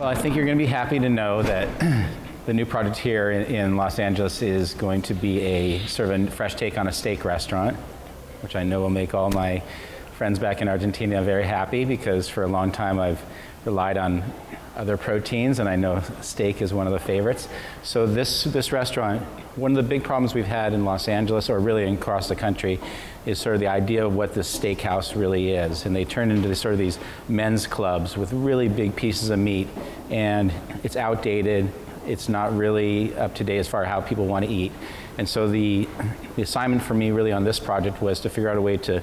Well, I think you're going to be happy to know that the new project here in Los Angeles is going to be a sort of a fresh take on a steak restaurant, which I know will make all my friends back in Argentina very happy, because for a long time I've relied on other proteins, and I know steak is one of the favorites. So this restaurant, one of the big problems we've had in Los Angeles, or really across the country, is sort of the idea of what this steakhouse really is. And they turn into sort of these men's clubs with really big pieces of meat, and it's outdated. It's not really up to date as far as how people want to eat. And so the assignment for me really on this project was to figure out a way to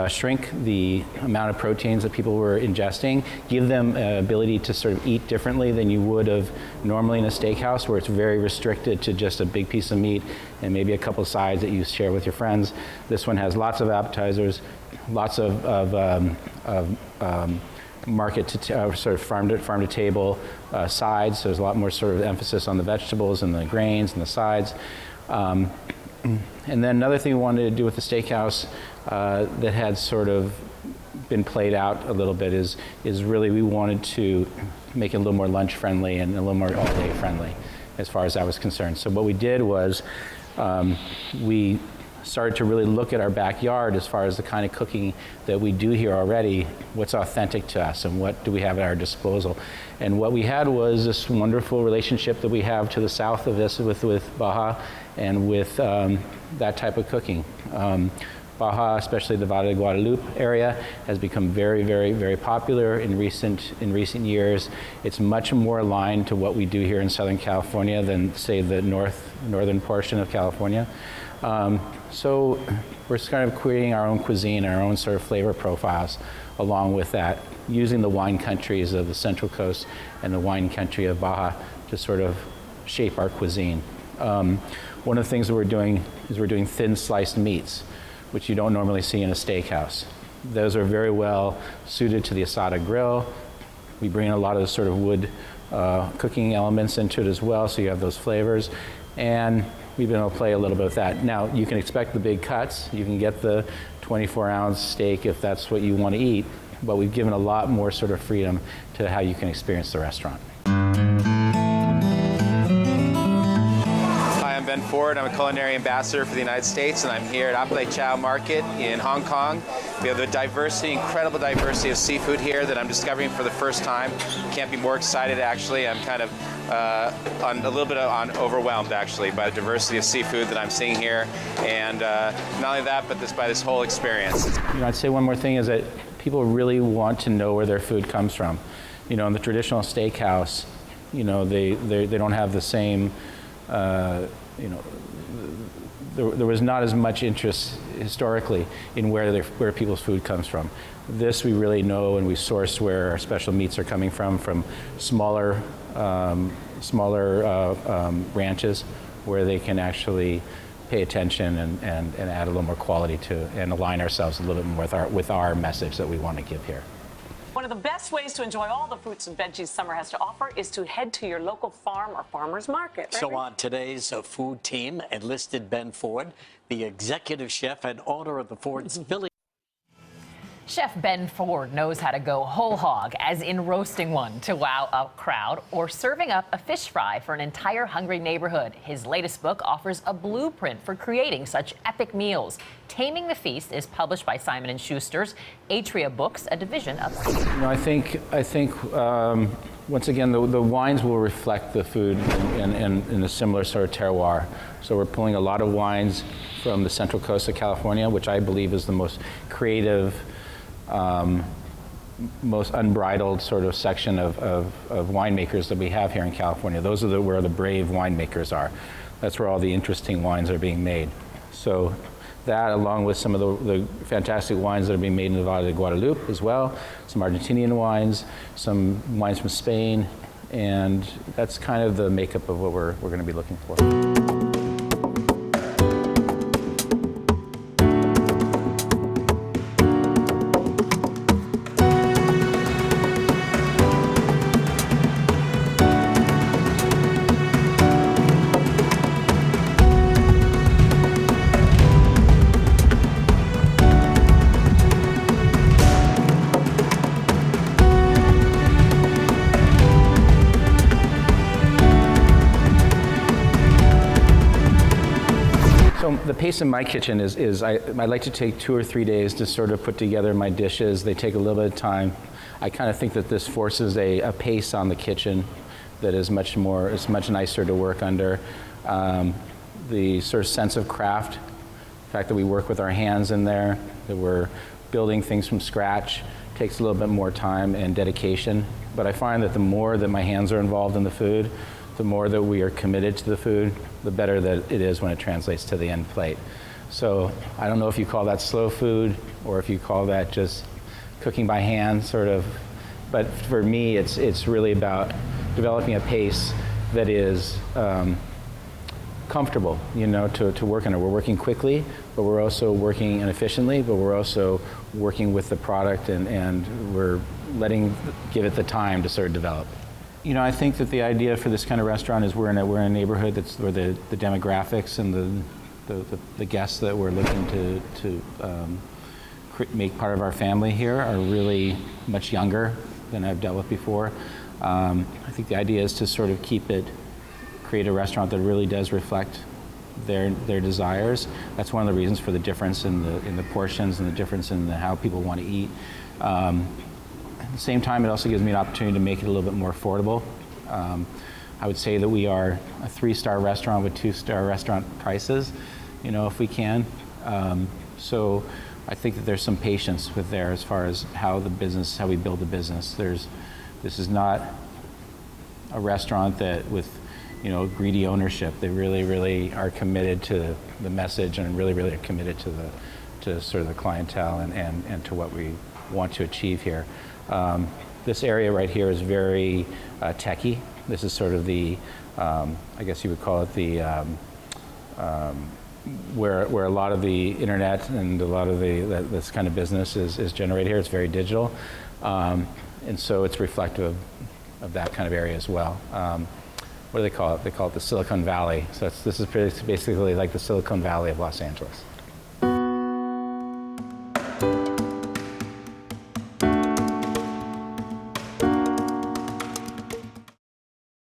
shrink the amount of proteins that people were ingesting, give them an ability to sort of eat differently than you would have normally in a steakhouse, where it's very restricted to just a big piece of meat and maybe a couple of sides that you share with your friends. This one has lots of appetizers, lots of market to sort of farm to table sides. So there's a lot more sort of emphasis on the vegetables and the grains and the sides. And then another thing we wanted to do with the steakhouse that had sort of been played out a little bit is really we wanted to make it a little more lunch friendly and a little more all day friendly as far as that was concerned. So what we did was we started to really look at our backyard as far as the kind of cooking that we do here already, what's authentic to us and what do we have at our disposal. And what we had was this wonderful relationship that we have to the south of this with Baja and with that type of cooking. Baja, especially the Valle de Guadalupe area, has become very, very, very popular in recent years. It's much more aligned to what we do here in Southern California than, say, the northern portion of California. So we're kind of creating our own cuisine, our own sort of flavor profiles along with that, using the wine countries of the Central Coast and the wine country of Baja to sort of shape our cuisine. One of the things that we're doing is we're doing thin sliced meats, which you don't normally see in a steakhouse. Those are very well suited to the asada grill. We bring in a lot of the sort of wood cooking elements into it as well, so you have those flavors. And we've been able to play a little bit with that. Now, you can expect the big cuts. You can get the 24-ounce steak if that's what you want to eat, but we've given a lot more sort of freedom to how you can experience the restaurant. Hi, I'm Ben Ford. I'm a culinary ambassador for the United States, and I'm here at Apalai Chow Market in Hong Kong. We have the diversity, incredible diversity of seafood here that I'm discovering for the first time. Can't be more excited, actually. I'm kind of overwhelmed, actually, by the diversity of seafood that I'm seeing here. And not only that, but by this whole experience. You know, I'd say one more thing is that people really want to know where their food comes from. You know, in the traditional steakhouse, you know, they don't have the same, you know, there was not as much interest historically in where people's food comes from. This we really know, and we source where our special meats are coming from smaller ranches where they can actually pay attention and add a little more quality to and align ourselves a little bit more with our message that we want to give here. One of the best ways to enjoy all the fruits and veggies summer has to offer is to head to your local farm or farmer's market. Right? So on today's food team enlisted Ben Ford, the executive chef and owner of the Ford's Philly. Chef Ben Ford knows how to go whole hog, as in roasting one to wow a crowd or serving up a fish fry for an entire hungry neighborhood. His latest book offers a blueprint for creating such epic meals. Taming the Feast is published by Simon & Schuster's Atria Books, a division of... You know, I think once again, the wines will reflect the food in a similar sort of terroir. So we're pulling a lot of wines from the Central Coast of California, which I believe is the most creative, most unbridled sort of section of winemakers that we have here in California. Those are where the brave winemakers are. That's where all the interesting wines are being made. So that, along with some of the fantastic wines that are being made in the Valle de Guadalupe as well, some Argentinian wines, some wines from Spain, and that's kind of the makeup of what we're going to be looking for. pace in my kitchen is I like to take 2 or 3 days to sort of put together my dishes. They take a little bit of time. I kind of think that this forces a pace on the kitchen that is much nicer to work under. The sort of sense of craft, the fact that we work with our hands in there, that we're building things from scratch, takes a little bit more time and dedication. But I find that the more that my hands are involved in the food, the more that we are committed to the food, the better that it is when it translates to the end plate. So I don't know if you call that slow food or if you call that just cooking by hand, sort of. But for me, it's really about developing a pace that is comfortable, you know, to work under. We're working quickly, but we're also working efficiently, but we're also working with the product and we're give it the time to sort of develop. You know, I think that the idea for this kind of restaurant is we're in a neighborhood that's where the demographics and the guests that we're looking to make part of our family here are really much younger than I've dealt with before. I think the idea is to sort of create a restaurant that really does reflect their desires. That's one of the reasons for the difference in the portions and the difference in how people want to eat. At the same time, it also gives me an opportunity to make it a little bit more affordable. I would say that we are a 3-star restaurant with 2-star restaurant prices, you know, if we can. So I think that there's some patience with there as far as how we build the business. This is not a restaurant that with, you know, greedy ownership. They really, really are committed to the message and really, really are committed to sort of the clientele and to what we want to achieve here. This area right here is very techy. This is sort of the, I guess you would call it the, where a lot of the internet and a lot of this kind of business is generated here. It's very digital. And so it's reflective of that kind of area as well. What do they call it? They call it the Silicon Valley. So this is basically like the Silicon Valley of Los Angeles.